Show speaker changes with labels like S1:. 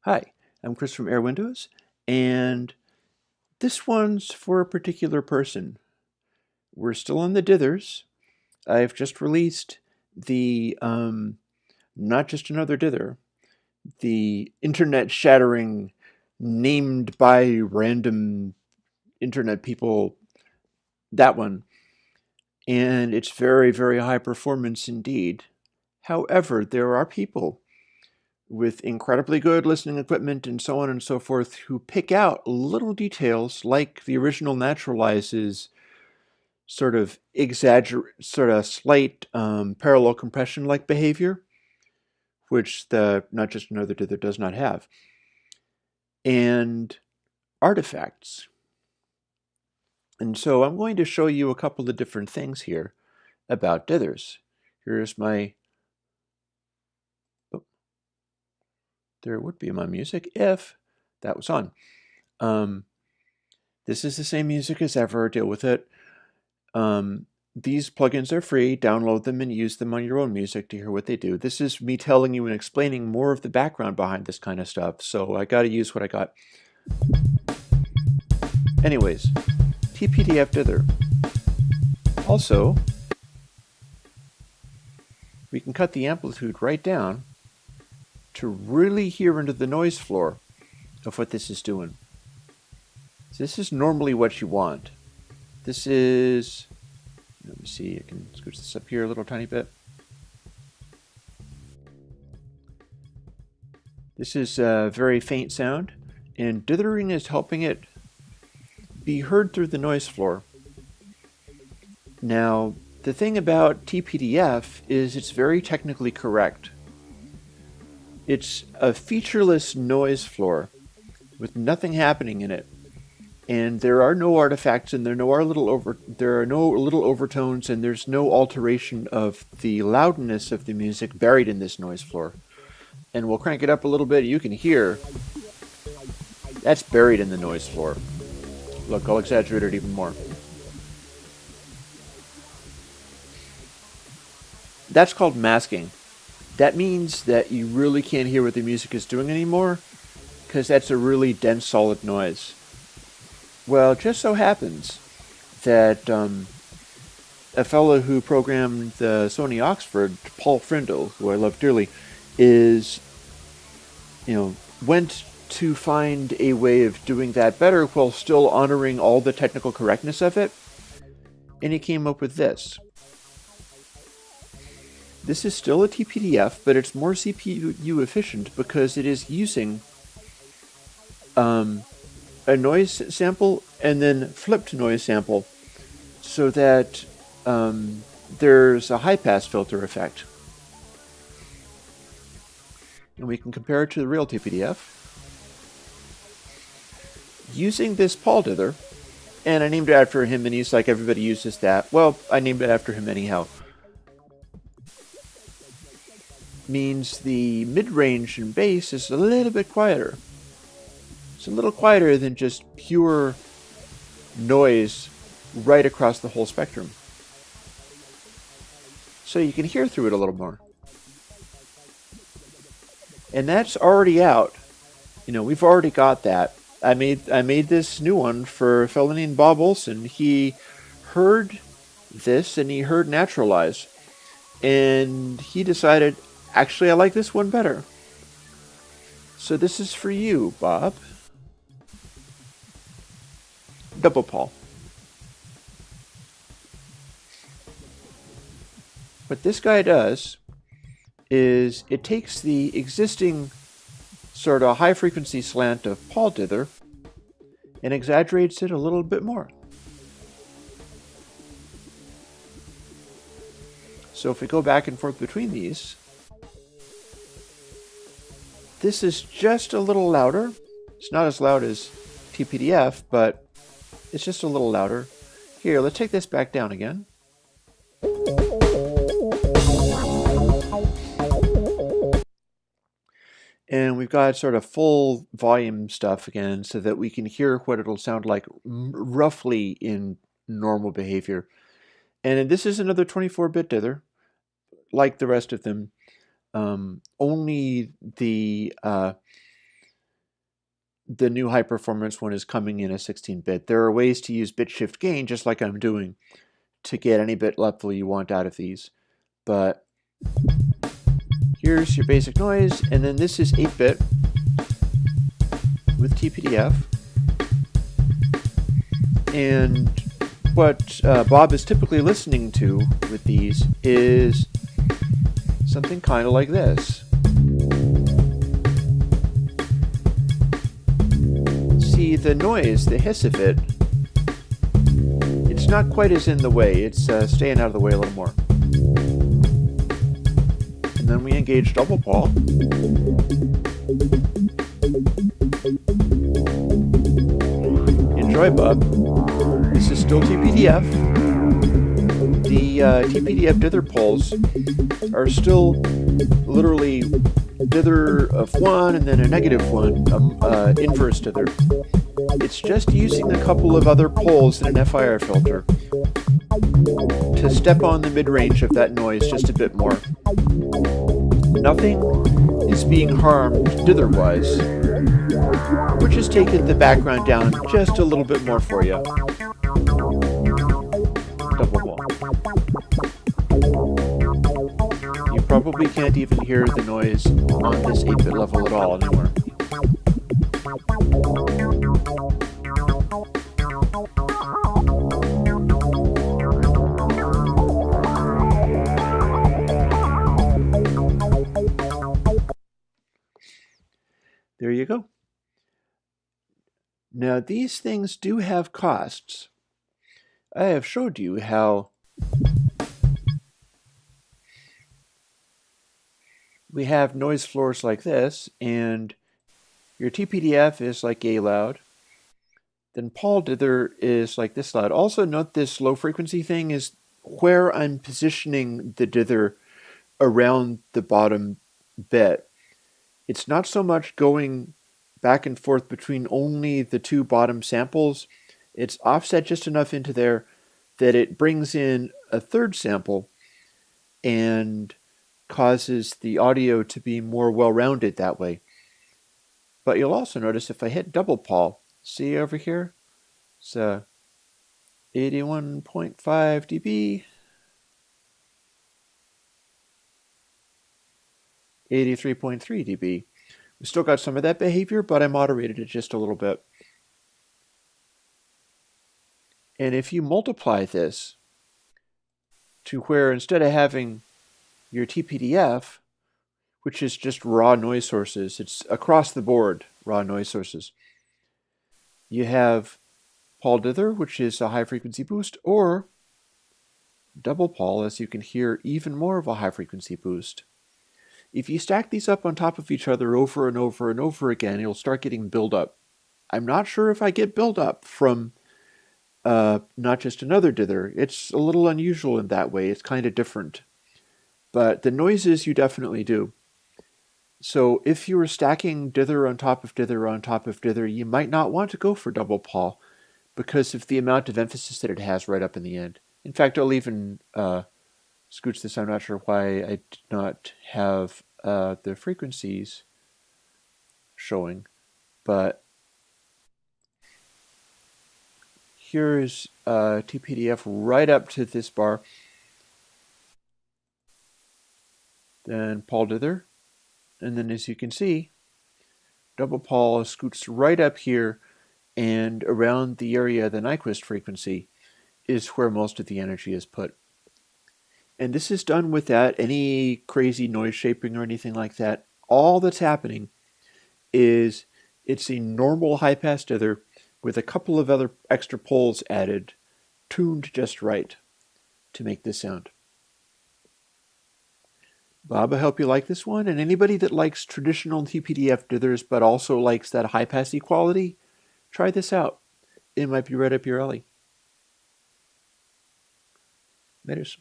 S1: Hi, I'm Chris from airwindows, and this one's for a particular person. We're still on the dithers. I've just released the Not Just Another Dither, the internet-shattering, named by random internet people, that one. And it's very, very high performance indeed. However, there are people with incredibly good listening equipment and so on and so forth who pick out little details like the original naturalizes sort of slight parallel compression like behavior, which the Not Just Another Dither does not have, and artifacts. And so I'm going to show you a couple of different things here about dithers. Here's my, oh, there would be my music if that was on. This is the same music as ever, deal with it. These plugins are free. Download them and use them on your own music to hear what they do. This is me telling you and explaining more of the background behind this kind of stuff, so I got to use what I got. Anyways, TPDF dither. Also, we can cut the amplitude right down to really hear into the noise floor of what this is doing. This is normally what you want. This is, let me see, I can scooch this up here a little tiny bit. This is a very faint sound, and dithering is helping it be heard through the noise floor. Now, the thing about TPDF is it's very technically correct. It's a featureless noise floor with nothing happening in it. And there are no artifacts, and there are no little overtones, and there's no alteration of the loudness of the music buried in this noise floor. And we'll crank it up a little bit. You can hear that's buried in the noise floor. Look, I'll exaggerate it even more. That's called masking. That means that you really can't hear what the music is doing anymore, because that's a really dense, solid noise. Well, it just so happens that a fellow who programmed the Sony Oxford, Paul Frindle, who I love dearly, went to find a way of doing that better while still honoring all the technical correctness of it, and he came up with this. This is still a TPDF, but it's more CPU efficient because it is using a noise sample and then flipped noise sample so that there's a high-pass filter effect. And we can compare it to the real TPDF. Using this Paul dither, and I named it after him, and he's like, everybody uses that. Well, I named it after him anyhow. Means the mid-range and bass is a little bit quieter. It's a little quieter than just pure noise right across the whole spectrum. So you can hear through it a little more. And that's already out. We've already got that. I made this new one for a fellow named Bob Olson. He heard this and he heard Naturalize. And he decided, actually, I like this one better. So this is for you, Bob. DoublePaul. What this guy does is it takes the existing sort of high frequency slant of Paul dither and exaggerates it a little bit more. So if we go back and forth between these, this is just a little louder. It's not as loud as TPDF, but it's just a little louder. Here, let's take this back down again. And we've got sort of full volume stuff again so that we can hear what it'll sound like roughly in normal behavior. And this is another 24-bit dither, like the rest of them. Only the the new high performance one is coming in a 16-bit. There are ways to use bit shift gain, just like I'm doing, to get any bit level you want out of these. But here's your basic noise, and then this is 8-bit with TPDF. And what Bob is typically listening to with these is something kind of like this. See, the noise, the hiss of it, it's not quite as in the way. It's staying out of the way a little more. And then we engage DoublePaul. Enjoy, Bob. This is still TPDF. The TPDF dither poles are still literally dither of 1 and then a -1, inverse dither. It's just using a couple of other poles in an FIR filter to step on the mid-range of that noise just a bit more. Nothing is being harmed dither-wise. We're just taking the background down just a little bit more for you. DoublePaul. You probably can't even hear the noise on this 8-bit level at all anymore. There you go. Now, these things do have costs. I have showed you how we have noise floors like this, and your TPDF is like A loud. Then Paul dither is like this loud. Also note this low frequency thing is where I'm positioning the dither around the bottom bit. It's not so much going back and forth between only the two bottom samples. It's offset just enough into there that it brings in a third sample and causes the audio to be more well-rounded that way. But you'll also notice if I hit DoublePaul, see over here? It's 81.5 dB, 83.3 dB. We still got some of that behavior, but I moderated it just a little bit. And if you multiply this to where instead of having your TPDF, which is just raw noise sources, it's across the board raw noise sources, you have Paul dither, which is a high frequency boost, or DoublePaul, as you can hear, even more of a high frequency boost. If you stack these up on top of each other over and over and over again, you'll start getting buildup. I'm not sure if I get buildup from not just another dither. It's a little unusual in that way. It's kind of different. But the noises you definitely do. So if you were stacking dither on top of dither on top of dither, you might not want to go for DoublePaul because of the amount of emphasis that it has right up in the end. In fact, I'll even scooch this. I'm not sure why I did not have the frequencies showing, but here's TPDF right up to this bar. Then Paul dither, and then as you can see, DoublePaul scoots right up here, and around the area of the Nyquist frequency is where most of the energy is put. And this is done without any crazy noise shaping or anything like that. All that's happening is it's a normal high-pass dither with a couple of other extra poles added, tuned just right to make this sound. Bob, I hope you like this one, and anybody that likes traditional TPDF dithers but also likes that high-pass equality, try this out. It might be right up your alley. Laters.